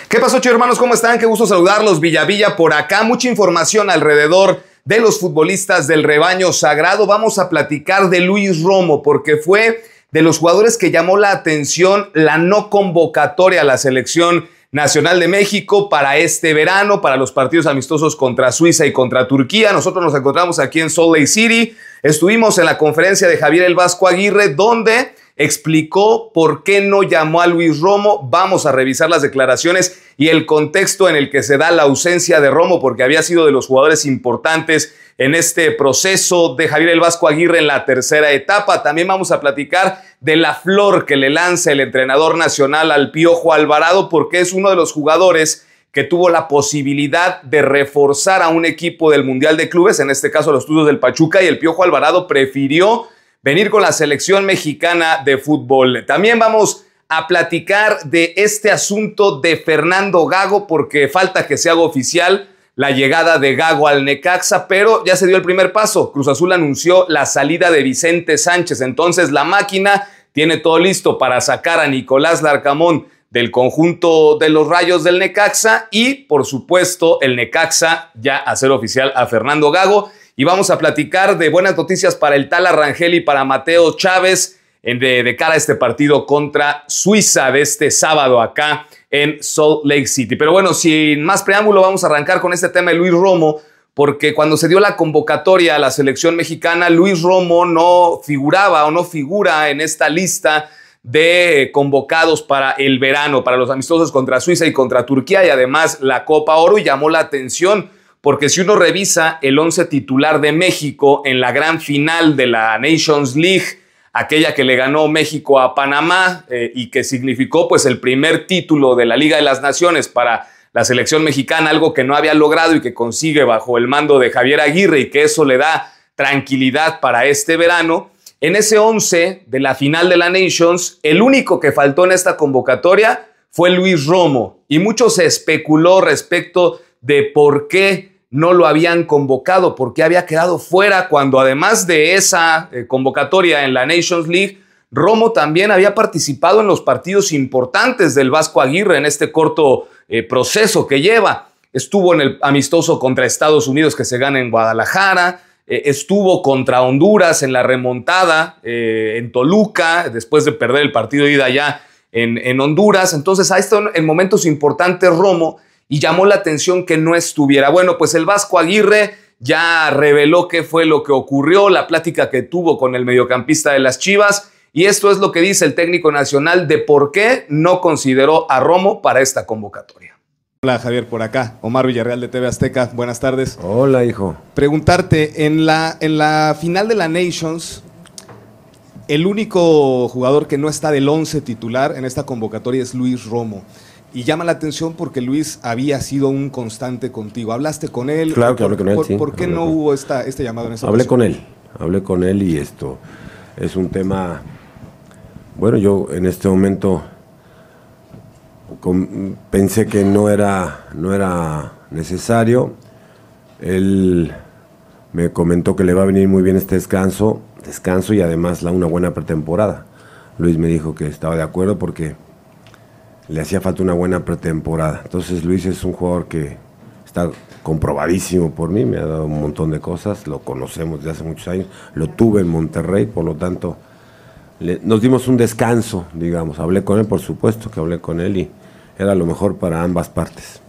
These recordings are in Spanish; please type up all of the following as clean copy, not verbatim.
¿Qué pasó, chicos hermanos? ¿Cómo están? Qué gusto saludarlos. Villa por acá. Mucha información alrededor de los futbolistas del rebaño sagrado. Vamos a platicar de Luis Romo porque fue de los jugadores que llamó la atención la no convocatoria a la selección nacional de México para este verano, para los partidos amistosos contra Suiza y contra Turquía. Nosotros nos encontramos aquí en Salt Lake City. Estuvimos en la conferencia de Javier El Vasco Aguirre, donde explicó por qué no llamó a Luis Romo. Vamos a revisar las declaraciones y el contexto en el que se da la ausencia de Romo, porque había sido de los jugadores importantes en este proceso de Javier El Vasco Aguirre en la tercera etapa. También vamos a platicar de la flor que le lanza el entrenador nacional al Piojo Alvarado, porque es uno de los jugadores que tuvo la posibilidad de reforzar a un equipo del Mundial de Clubes, en este caso los Tuzos del Pachuca, y el Piojo Alvarado prefirió venir con la selección mexicana de fútbol. También vamos a platicar de este asunto de Fernando Gago, porque falta que se haga oficial la llegada de Gago al Necaxa, pero ya se dio el primer paso. Cruz Azul anunció la salida de Vicente Sánchez, entonces la máquina tiene todo listo para sacar a Nicolás Larcamón del conjunto de los Rayos del Necaxa y, por supuesto, el Necaxa ya hacer oficial a Fernando Gago. Y vamos a platicar de buenas noticias para el Tala Rangel y para Mateo Chávez de cara a este partido contra Suiza de este sábado acá en Salt Lake City. Pero bueno, sin más preámbulo, vamos a arrancar con este tema de Luis Romo, porque cuando se dio la convocatoria a la selección mexicana, Luis Romo no figuraba o no figura en esta lista de convocados para el verano, para los amistosos contra Suiza y contra Turquía y además la Copa Oro, y llamó la atención porque si uno revisa el 11 titular de México en la gran final de la Nations League, aquella que le ganó México a Panamá y que significó pues el primer título de la Liga de las Naciones para la selección mexicana, algo que no había logrado y que consigue bajo el mando de Javier Aguirre y que eso le da tranquilidad para este verano. En ese 11 de la final de la Nations, el único que faltó en esta convocatoria fue Luis Romo y mucho se especuló respecto de por qué no lo habían convocado, por qué había quedado fuera cuando además de esa convocatoria en la Nations League, Romo también había participado en los partidos importantes del Vasco Aguirre en este corto proceso que lleva. Estuvo en el amistoso contra Estados Unidos que se gana en Guadalajara, estuvo contra Honduras en la remontada en Toluca, después de perder el partido de ida allá en Honduras. Entonces ha estado en momentos importantes Romo y llamó la atención que no estuviera. Bueno, pues el Vasco Aguirre ya reveló qué fue lo que ocurrió, la plática que tuvo con el mediocampista de las Chivas, y esto es lo que dice el técnico nacional de por qué no consideró a Romo para esta convocatoria. Hola Javier, por acá, Omar Villarreal de TV Azteca, buenas tardes. Hola hijo. Preguntarte, en la final de la Nations, el único jugador que no está del 11 titular en esta convocatoria es Luis Romo. Y llama la atención porque Luis había sido un constante contigo. ¿Hablaste con él? Claro que hablé con él, sí. ¿Por qué no hubo este llamado en esa ocasión? Hablé con él y esto es un tema. Bueno, yo en este momento pensé que no era necesario. Él me comentó que le va a venir muy bien este descanso y además una buena pretemporada. Luis me dijo que estaba de acuerdo porque le hacía falta una buena pretemporada. Entonces Luis es un jugador que está comprobadísimo por mí, me ha dado un montón de cosas, lo conocemos desde hace muchos años, lo tuve en Monterrey, por lo tanto nos dimos un descanso, digamos. Hablé con él, por supuesto que hablé con él y era lo mejor para ambas partes.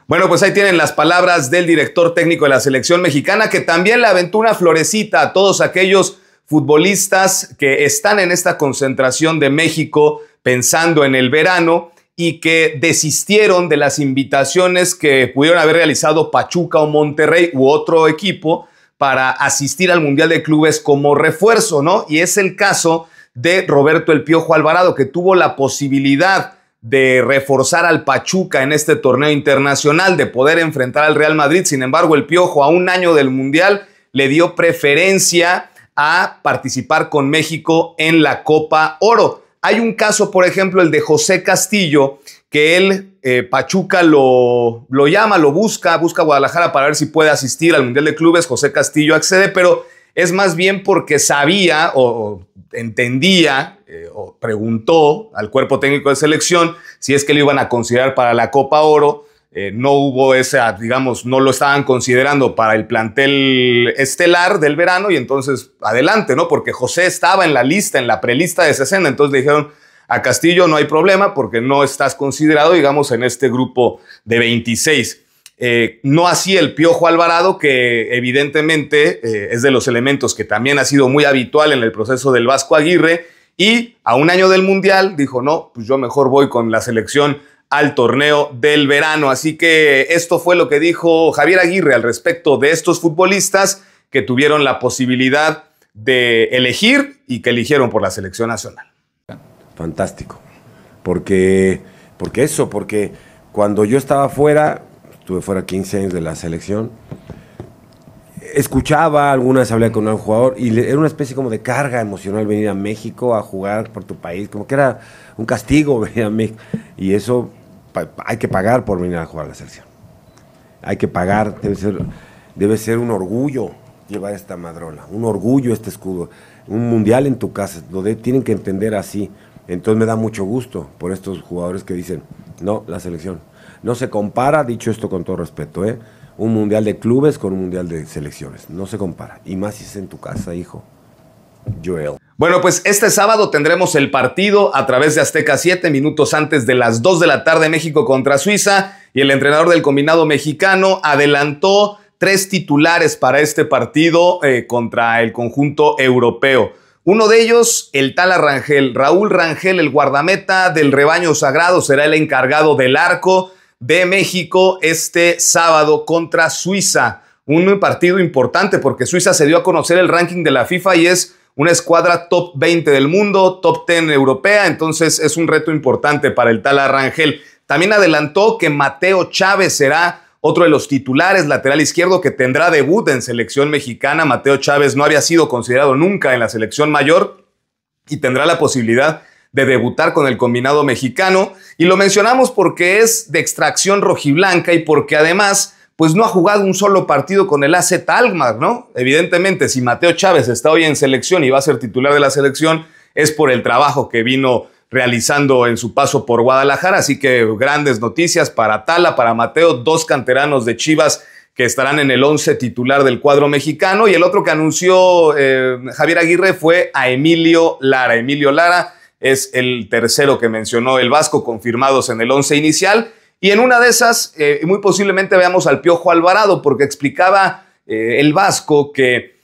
Bueno, pues ahí tienen las palabras del director técnico de la selección mexicana, que también le aventó una florecita a todos aquellos futbolistas que están en esta concentración de México pensando en el verano y que desistieron de las invitaciones que pudieron haber realizado Pachuca o Monterrey u otro equipo para asistir al Mundial de Clubes como refuerzo, ¿no? Y es el caso de Roberto El Piojo Alvarado, que tuvo la posibilidad de reforzar al Pachuca en este torneo internacional, de poder enfrentar al Real Madrid. Sin embargo, El Piojo, a un año del Mundial, le dio preferencia a participar con México en la Copa Oro. Hay un caso, por ejemplo, el de José Castillo, que él, Pachuca lo llama, lo busca Guadalajara para ver si puede asistir al Mundial de Clubes. José Castillo accede, pero es más bien porque sabía o entendía o preguntó al cuerpo técnico de selección si es que lo iban a considerar para la Copa Oro. No hubo esa, digamos, no lo estaban considerando para el plantel estelar del verano y entonces adelante, ¿no? Porque José estaba en la lista, en la prelista de 60, entonces dijeron a Castillo no hay problema porque no estás considerado, digamos, en este grupo de 26. No así el Piojo Alvarado, que evidentemente es de los elementos que también ha sido muy habitual en el proceso del Vasco Aguirre y a un año del Mundial dijo, no, pues yo mejor voy con la selección al torneo del verano. Así que esto fue lo que dijo Javier Aguirre al respecto de estos futbolistas que tuvieron la posibilidad de elegir y que eligieron por la selección nacional. Fantástico. Porque cuando yo estaba fuera, estuve fuera 15 años de la selección, escuchaba, alguna vez hablé con un jugador y era una especie como de carga emocional venir a México a jugar por tu país, como que era un castigo venir a México. Y eso hay que pagar por venir a jugar a la selección. Hay que pagar, debe ser un orgullo llevar esta madrola, un orgullo este escudo, un mundial en tu casa, tienen que entender así. Entonces me da mucho gusto por estos jugadores que dicen, no, la selección no se compara, dicho esto con todo respeto, un mundial de clubes con un mundial de selecciones, no se compara, y más si es en tu casa, hijo. Joel. Bueno, pues este sábado tendremos el partido a través de Azteca 7, minutos antes de las 2 de la tarde, México contra Suiza, y el entrenador del combinado mexicano adelantó 3 titulares para este partido contra el conjunto europeo. Uno de ellos, el Tala Rangel. Raúl Rangel, el guardameta del rebaño sagrado, será el encargado del arco de México este sábado contra Suiza. Un partido importante porque Suiza se dio a conocer el ranking de la FIFA y es una escuadra top 20 del mundo, top 10 europea, entonces es un reto importante para el Tala Rangel. También adelantó que Mateo Chávez será otro de los titulares, lateral izquierdo, que tendrá debut en selección mexicana. Mateo Chávez no había sido considerado nunca en la selección mayor y tendrá la posibilidad de debutar con el combinado mexicano. Y lo mencionamos porque es de extracción rojiblanca y porque además pues no ha jugado un solo partido con el AZ Alkmaar, ¿no? Evidentemente, si Mateo Chávez está hoy en selección y va a ser titular de la selección, es por el trabajo que vino realizando en su paso por Guadalajara, así que grandes noticias para Tala, para Mateo, 2 canteranos de Chivas que estarán en el 11 titular del cuadro mexicano, y el otro que anunció Javier Aguirre fue a Emilio Lara. Emilio Lara es el tercero que mencionó el Vasco, confirmados en el 11 inicial, y en una de esas muy posiblemente veamos al Piojo Alvarado, porque explicaba el Vasco que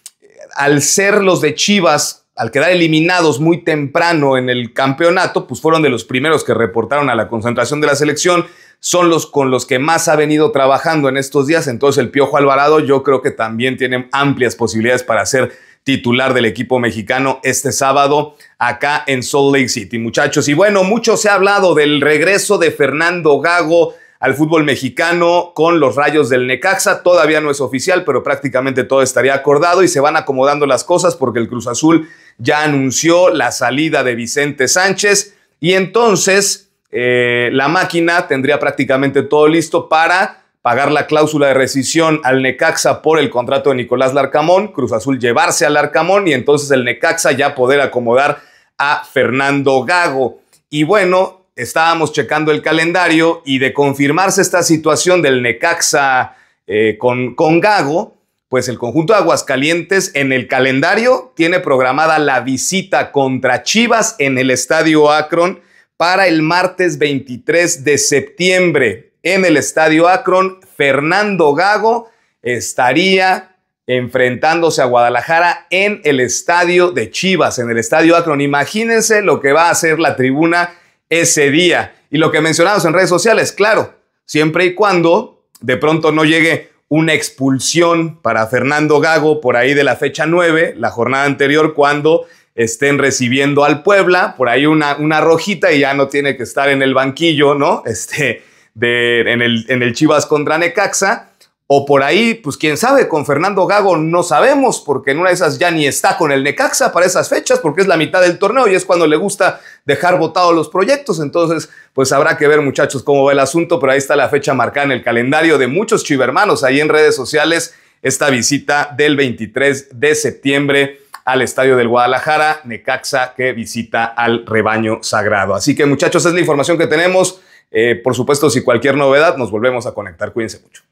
al ser los de Chivas, al quedar eliminados muy temprano en el campeonato, pues fueron de los primeros que reportaron a la concentración de la selección, son los con los que más ha venido trabajando en estos días, entonces el Piojo Alvarado yo creo que también tiene amplias posibilidades para ser titular del equipo mexicano este sábado acá en Salt Lake City, muchachos. Y bueno, mucho se ha hablado del regreso de Fernando Gago al fútbol mexicano con los Rayos del Necaxa. Todavía no es oficial, pero prácticamente todo estaría acordado y se van acomodando las cosas porque el Cruz Azul ya anunció la salida de Vicente Sánchez y entonces la máquina tendría prácticamente todo listo para pagar la cláusula de rescisión al Necaxa por el contrato de Nicolás Larcamón, Cruz Azul llevarse al Larcamón y entonces el Necaxa ya poder acomodar a Fernando Gago. Y bueno, estábamos checando el calendario y de confirmarse esta situación del Necaxa con Gago, pues el conjunto de Aguascalientes en el calendario tiene programada la visita contra Chivas en el Estadio Akron para el martes 23 de septiembre. En el Estadio Akron, Fernando Gago estaría enfrentándose a Guadalajara en el estadio de Chivas, en el Estadio Akron. Imagínense lo que va a hacer la tribuna ese día. Y lo que mencionamos en redes sociales, claro, siempre y cuando de pronto no llegue una expulsión para Fernando Gago por ahí de la fecha 9, la jornada anterior, cuando estén recibiendo al Puebla, por ahí una rojita y ya no tiene que estar en el banquillo, ¿no? En el Chivas contra Necaxa. O por ahí, pues quién sabe, con Fernando Gago no sabemos, porque en una de esas ya ni está con el Necaxa para esas fechas, porque es la mitad del torneo y es cuando le gusta dejar botados los proyectos. Entonces, pues habrá que ver, muchachos, cómo va el asunto, pero ahí está la fecha marcada en el calendario de muchos chivermanos ahí en redes sociales esta visita del 23 de septiembre al Estadio del Guadalajara, Necaxa que visita al Rebaño Sagrado. Así que muchachos, es la información que tenemos. Por supuesto, si cualquier novedad, nos volvemos a conectar. Cuídense mucho.